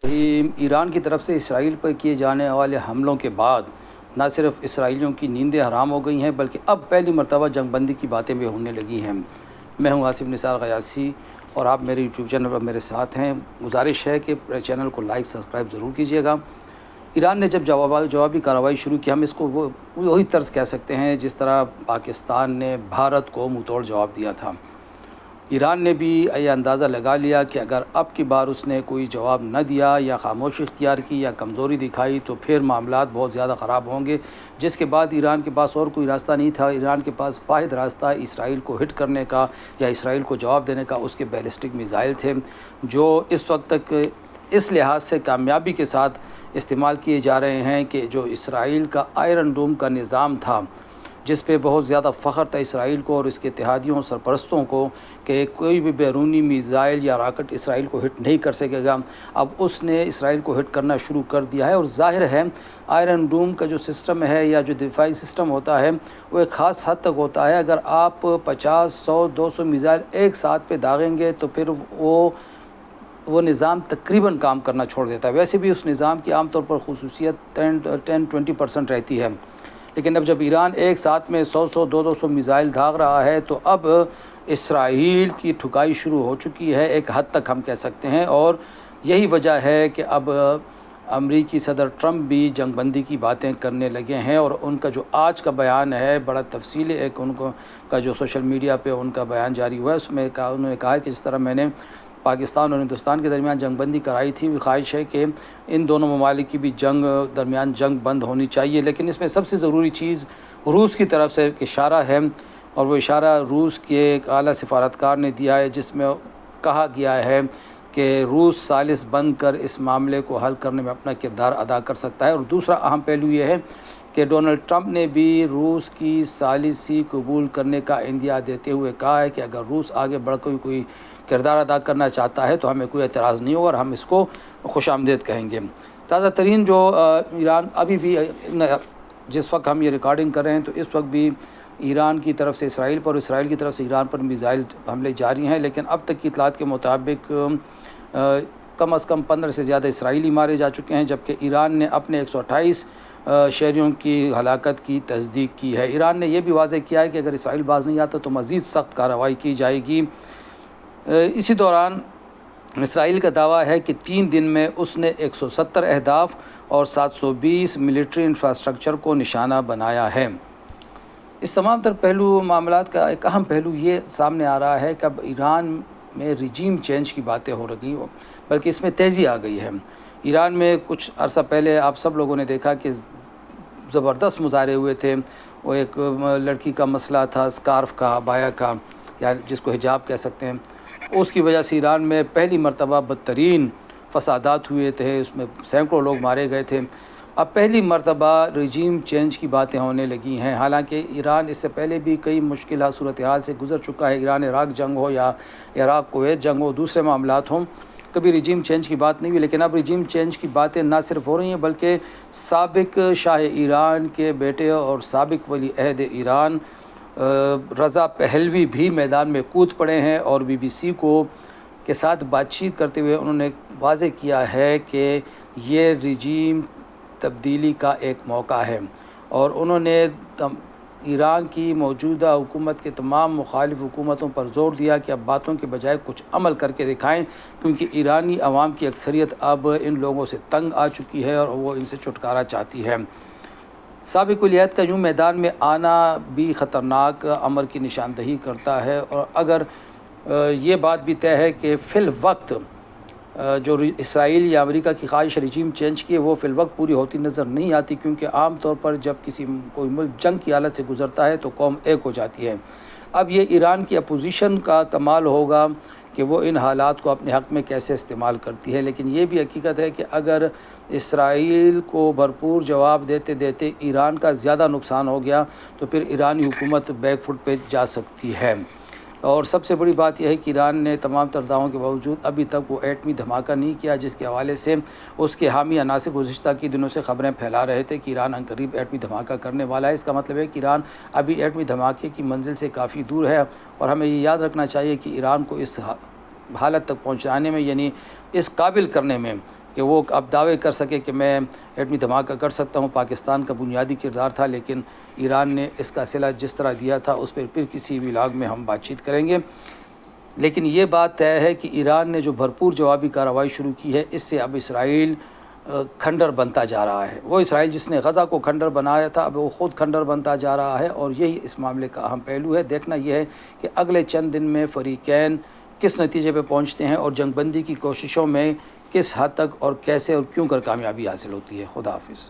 ایران کی طرف سے اسرائیل پر کیے جانے والے حملوں کے بعد نہ صرف اسرائیلیوں کی نیندیں حرام ہو گئی ہیں بلکہ اب پہلی مرتبہ جنگ بندی کی باتیں بھی ہونے لگی ہیں۔ میں ہوں آصف نثار غیاثی اور آپ میرے یوٹیوب چینل پر میرے ساتھ ہیں۔ گزارش ہے کہ چینل کو لائک سبسکرائب ضرور کیجیے گا۔ ایران نے جب جوابی کارروائی شروع کی، ہم اس کو وہی طرز کہہ سکتے ہیں جس طرح پاکستان نے بھارت کو منہ توڑ جواب دیا تھا۔ ایران نے بھی یہ اندازہ لگا لیا کہ اگر اب کی بار اس نے کوئی جواب نہ دیا یا خاموشی اختیار کی یا کمزوری دکھائی تو پھر معاملات بہت زیادہ خراب ہوں گے، جس کے بعد ایران کے پاس اور کوئی راستہ نہیں تھا۔ ایران کے پاس واحد راستہ اسرائیل کو ہٹ کرنے کا یا اسرائیل کو جواب دینے کا اس کے بیلسٹک میزائل تھے، جو اس وقت تک اس لحاظ سے کامیابی کے ساتھ استعمال کیے جا رہے ہیں کہ جو اسرائیل کا آئرن ڈوم کا نظام تھا، جس پہ بہت زیادہ فخر تھا اسرائیل کو اور اس کے اتحادیوں سرپرستوں کو کہ کوئی بھی بیرونی میزائل یا راکٹ اسرائیل کو ہٹ نہیں کر سکے گا، اب اس نے اسرائیل کو ہٹ کرنا شروع کر دیا ہے۔ اور ظاہر ہے آئرن ڈوم کا جو سسٹم ہے یا جو دفاعی سسٹم ہوتا ہے وہ ایک خاص حد تک ہوتا ہے۔ اگر آپ 50، 100، 200 میزائل ایک ساتھ پہ داغیں گے تو پھر وہ نظام تقریباً کام کرنا چھوڑ دیتا ہے۔ ویسے بھی اس نظام کی عام طور پر خصوصیت 10-20% رہتی ہے، لیکن اب جب ایران ایک ساتھ میں 100، 200 میزائل داغ رہا ہے تو اب اسرائیل کی ٹھکائی شروع ہو چکی ہے، ایک حد تک ہم کہہ سکتے ہیں۔ اور یہی وجہ ہے کہ اب امریکی صدر ٹرمپ بھی جنگ بندی کی باتیں کرنے لگے ہیں، اور ان کا جو آج کا بیان ہے بڑا تفصیلی ایک ان کا جو سوشل میڈیا پہ ان کا بیان جاری ہوا ہے، اس میں انہوں نے کہا ہے کہ جس طرح میں نے پاکستان اور ہندوستان کے درمیان جنگ بندی کرائی تھی، خواہش ہے کہ ان دونوں ممالک کی بھی درمیان جنگ بند ہونی چاہیے، لیکن اس میں سب سے ضروری چیز روس کی طرف سے ایک اشارہ ہے، اور وہ اشارہ روس کے ایک اعلیٰ سفارتکار نے دیا ہے، جس میں کہا گیا ہے کہ روس ثالث بن کر اس معاملے کو حل کرنے میں اپنا کردار ادا کر سکتا ہے۔ اور دوسرا اہم پہلو یہ ہے کہ ڈونلڈ ٹرمپ نے بھی روس کی ثالثی قبول کرنے کا عندیہ دیتے ہوئے کہا ہے کہ اگر روس آگے بڑھ کر کوئی کردار ادا کرنا چاہتا ہے تو ہمیں کوئی اعتراض نہیں ہوگا اور ہم اس کو خوش آمدید کہیں گے۔ تازہ ترین جو ایران ابھی بھی جس وقت ہم یہ ریکارڈنگ کر رہے ہیں تو اس وقت بھی ایران کی طرف سے اسرائیل پر اور اسرائیل کی طرف سے ایران پر میزائل حملے جاری ہیں، لیکن اب تک کی اطلاعات کے مطابق کم از کم 15 سے زیادہ اسرائیلی مارے جا چکے ہیں، جبکہ ایران نے اپنے 128 شہریوں کی ہلاکت کی تصدیق کی ہے۔ ایران نے یہ بھی واضح کیا ہے کہ اگر اسرائیل باز نہیں آتا تو مزید سخت کارروائی کی جائے گی۔ اسی دوران اسرائیل کا دعویٰ ہے کہ 3 دن میں اس نے 170 اہداف اور 720 ملٹری انفراسٹرکچر کو نشانہ بنایا ہے۔ اس تمام تر معاملات کا ایک اہم پہلو یہ سامنے آ رہا ہے کہ اب ایران میں رجیم چینج کی باتیں ہو رہی ہیں، بلکہ اس میں تیزی آ گئی ہے۔ ایران میں کچھ عرصہ پہلے آپ سب لوگوں نے دیکھا کہ زبردست مظاہرے ہوئے تھے، وہ ایک لڑکی کا مسئلہ تھا، سکارف کا، عبایا کا، یا جس کو حجاب کہہ سکتے ہیں، اس کی وجہ سے ایران میں پہلی مرتبہ بدترین فسادات ہوئے تھے، اس میں سینکڑوں لوگ مارے گئے تھے۔ اب پہلی مرتبہ رجیم چینج کی باتیں ہونے لگی ہیں، حالانکہ ایران اس سے پہلے بھی کئی مشکل صورتحال سے گزر چکا ہے۔ ایران عراق جنگ ہو یا عراق کویت جنگ ہو، دوسرے معاملات ہوں، کبھی رجیم چینج کی بات نہیں ہوئی، لیکن اب رجیم چینج کی باتیں نہ صرف ہو رہی ہیں بلکہ سابق شاہ ایران کے بیٹے اور سابق ولی عہد ایران رضا پہلوی بھی میدان میں کود پڑے ہیں، اور BBC کے ساتھ بات چیت کرتے ہوئے انہوں نے واضح کیا ہے کہ یہ رجیم تبدیلی کا ایک موقع ہے، اور انہوں نے ایران کی موجودہ حکومت کے تمام مخالف حکومتوں پر زور دیا کہ اب باتوں کے بجائے کچھ عمل کر کے دکھائیں، کیونکہ ایرانی عوام کی اکثریت اب ان لوگوں سے تنگ آ چکی ہے اور وہ ان سے چھٹکارا چاہتی ہے۔ سابق ولی عہد کا یوں میدان میں آنا بھی خطرناک امر کی نشاندہی کرتا ہے، اور اگر یہ بات بھی طے ہے کہ فی الوقت جو اسرائیل یا امریکہ کی خواہش رجیم چینج کی ہے وہ فی الوقت پوری ہوتی نظر نہیں آتی، کیونکہ عام طور پر جب کوئی ملک جنگ کی حالت سے گزرتا ہے تو قوم ایک ہو جاتی ہے۔ اب یہ ایران کی اپوزیشن کا کمال ہوگا کہ وہ ان حالات کو اپنے حق میں کیسے استعمال کرتی ہے، لیکن یہ بھی حقیقت ہے کہ اگر اسرائیل کو بھرپور جواب دیتے دیتے ایران کا زیادہ نقصان ہو گیا تو پھر ایرانی حکومت بیک فٹ پہ جا سکتی ہے۔ اور سب سے بڑی بات یہ ہے کہ ایران نے تمام تر دعووں کے باوجود ابھی تک وہ ایٹمی دھماکہ نہیں کیا، جس کے حوالے سے اس کے حامی عناصر گزشتہ کی دنوں سے خبریں پھیلا رہے تھے کہ ایران عنقریب ایٹمی دھماکہ کرنے والا ہے۔ اس کا مطلب ہے کہ ایران ابھی ایٹمی دھماکے کی منزل سے کافی دور ہے، اور ہمیں یہ یاد رکھنا چاہیے کہ ایران کو اس حالت تک پہنچانے میں، یعنی اس قابل کرنے میں کہ وہ اب دعوے کر سکے کہ میں ایٹمی دھماکہ کر سکتا ہوں۔ پاکستان کا بنیادی کردار تھا، لیکن ایران نے اس کا صلہ جس طرح دیا تھا اس پھر کسی ولاگ میں ہم بات چیت کریں گے۔ لیکن یہ بات طے ہے کہ ایران نے جو بھرپور جوابی کارروائی شروع کی ہے، اس سے اب اسرائیل کھنڈر بنتا جا رہا ہے۔ وہ اسرائیل جس نے غزہ کو کھنڈر بنایا تھا، اب وہ خود کھنڈر بنتا جا رہا ہے، اور یہی اس معاملے کا اہم پہلو ہے۔ دیکھنا یہ ہے کہ اگلے چند دن میں فریقین کس نتیجے پہ پہنچتے ہیں اور جنگ بندی کی کوششوں میں کس حد تک اور کیسے اور کیوں کر کامیابی حاصل ہوتی ہے۔ خدا حافظ۔